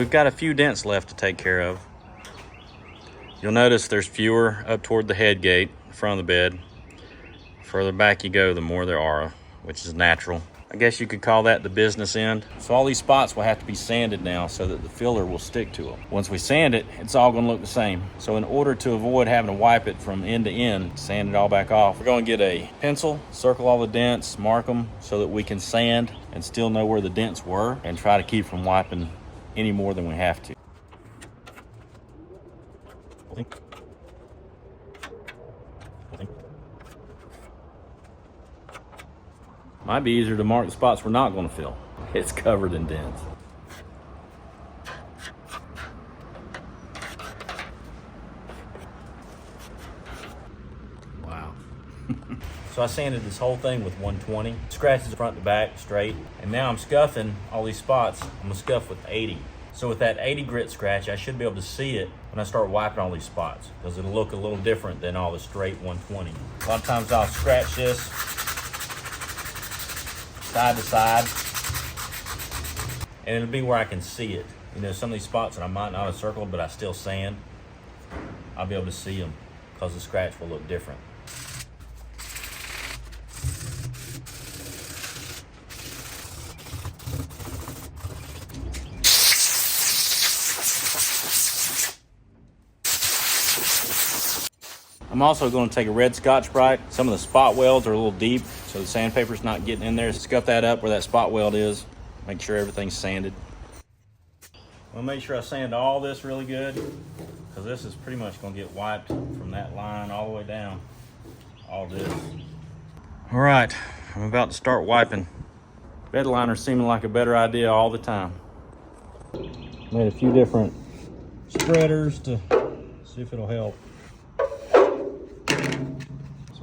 we've got a few dents left to take care of. You'll notice there's fewer up toward the head gate, front of the bed. Further back you go, the more there are, which is natural. I guess you could call that the business end. So all these spots will have to be sanded now so that the filler will stick to them. Once we sand it, it's all gonna look the same. So in order to avoid having to wipe it from end to end, sand it all back off, we're gonna get a pencil, circle all the dents, mark them so that we can sand and still know where the dents were and try to keep from wiping any more than we have to. Might be easier to mark the spots we're not going to fill. It's covered in dents. Wow. So I sanded this whole thing with 120. Scratches front to back straight. And now I'm scuffing all these spots. I'm going to scuff with 80. So with that 80 grit scratch, I should be able to see it when I start wiping all these spots, because it'll look a little different than all the straight 120. A lot of times I'll scratch this side to side, and it'll be where I can see it. You know, some of these spots that I might not have circled, but I still sand, I'll be able to see them because the scratch will look different. I'm also going to take a red Scotch-Brite. Some of the spot welds are a little deep, so the sandpaper's not getting in there. Scuff that up where that spot weld is. Make sure everything's sanded. I'm gonna make sure I sand all this really good, because this is pretty much gonna get wiped from that line all the way down. All this. All right, I'm about to start wiping. Bed liner seeming like a better idea all the time. Made a few different spreaders to see if it'll help.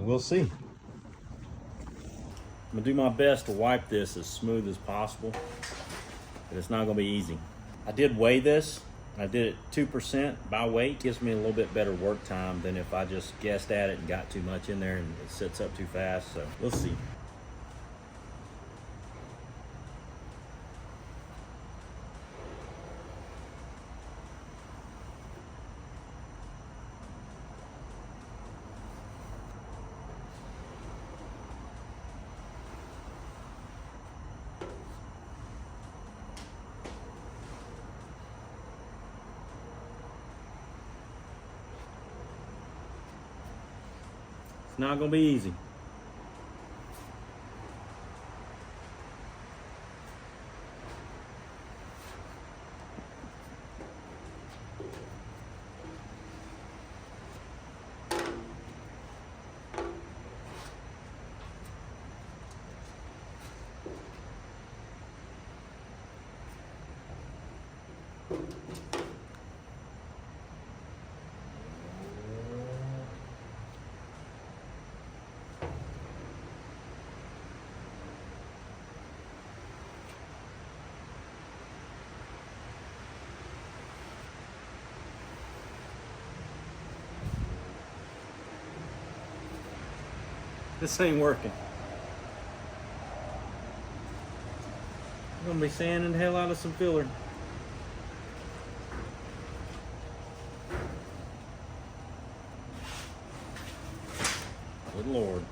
We'll see. I'm gonna do my best to wipe this as smooth as possible, but it's not gonna be easy. I did weigh this. I did it 2% by weight. Gives me a little bit better work time than if I just guessed at it and got too much in there and it sits up too fast, so we'll see. It's not gonna be easy. This ain't working. I'm gonna be sanding the hell out of some filler. Good Lord.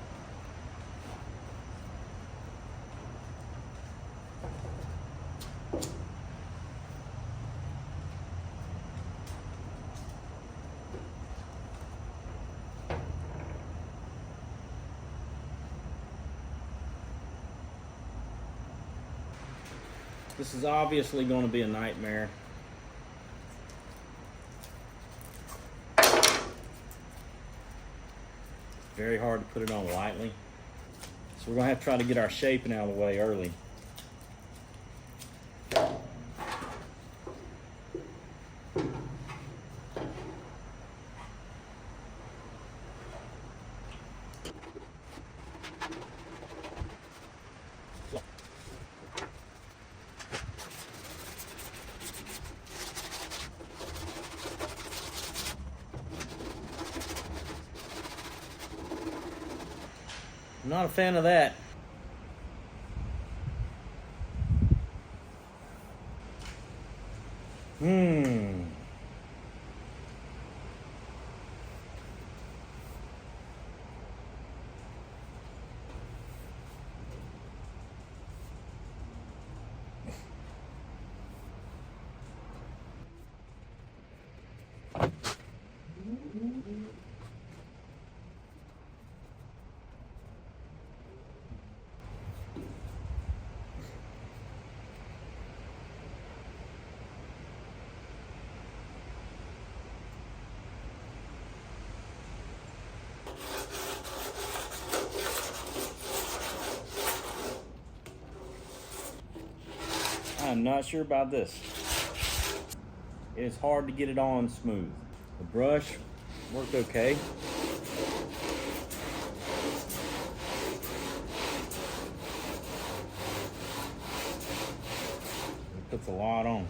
This is obviously going to be a nightmare. Very hard to put it on lightly. So we're going to have to try to get our shaping out of the way early. I'm not a fan of that. I'm not sure about this. It's hard to get it on smooth. The brush worked okay. It puts a lot on.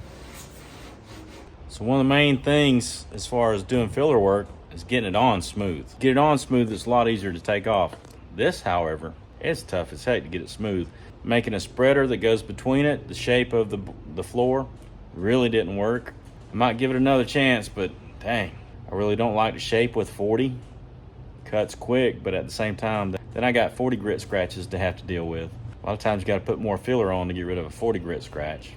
So one of the main things as far as doing filler work is getting it on smooth. Get it on smooth, it's a lot easier to take off. This, however, it's tough as heck to get it smooth. Making a spreader that goes between it, the shape of the floor, really didn't work. I might give it another chance, but dang, I really don't like the shape with 40. Cuts quick, but at the same time, then I got 40 grit scratches to have to deal with. A lot of times you gotta put more filler on to get rid of a 40 grit scratch.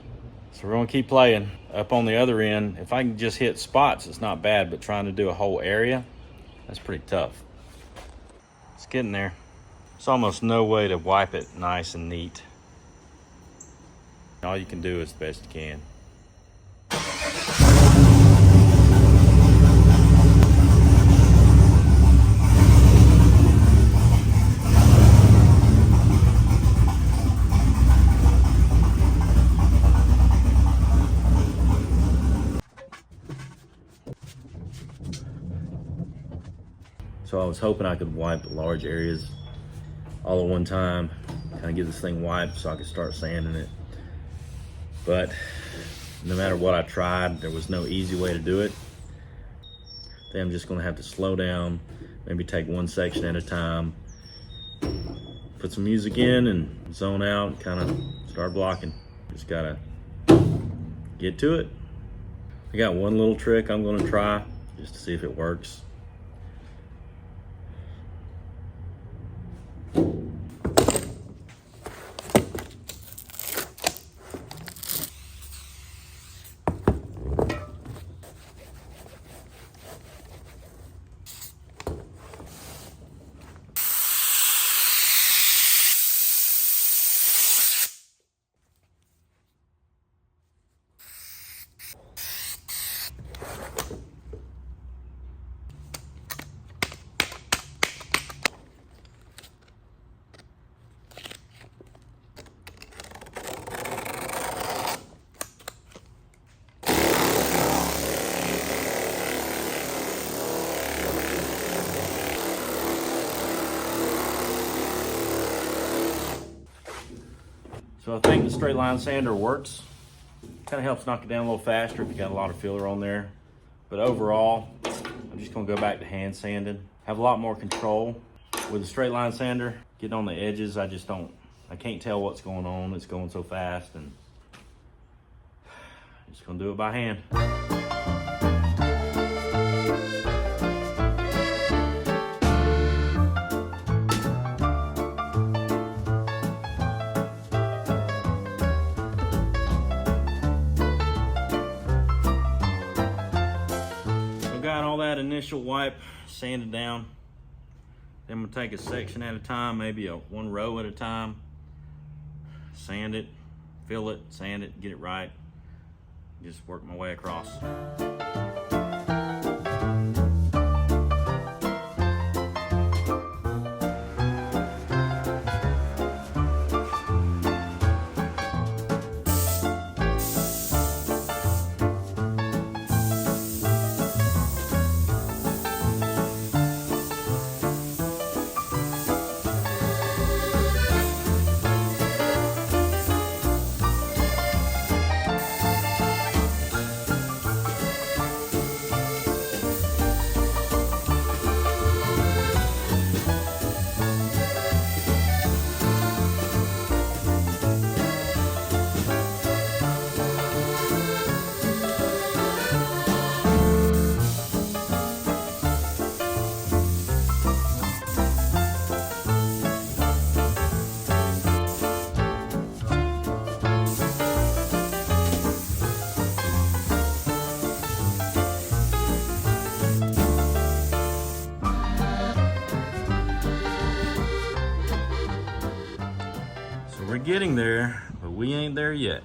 So we're gonna keep playing. Up on the other end, if I can just hit spots, it's not bad, but trying to do a whole area, that's pretty tough. It's getting there. There's almost no way to wipe it nice and neat. All you can do is the best you can. So I was hoping I could wipe large areas all at one time, kind of get this thing wiped so I could start sanding it. But no matter what I tried, there was no easy way to do it. I think I'm just gonna have to slow down, maybe take one section at a time, put some music in and zone out and kind of start blocking. Just gotta get to it. I got one little trick I'm gonna try just to see if it works. So I think the straight line sander works. Kind of helps knock it down a little faster if you got a lot of filler on there. But overall, I'm just gonna go back to hand sanding. Have a lot more control. With a straight line sander, getting on the edges, I can't tell what's going on. It's going so fast, and I'm just gonna do it by hand. Got all that initial wipe sanded down. Then I'm gonna take a section at a time, maybe one row at a time. Sand it, fill it, sand it, get it right. Just work my way across. We're getting there, but we ain't there yet.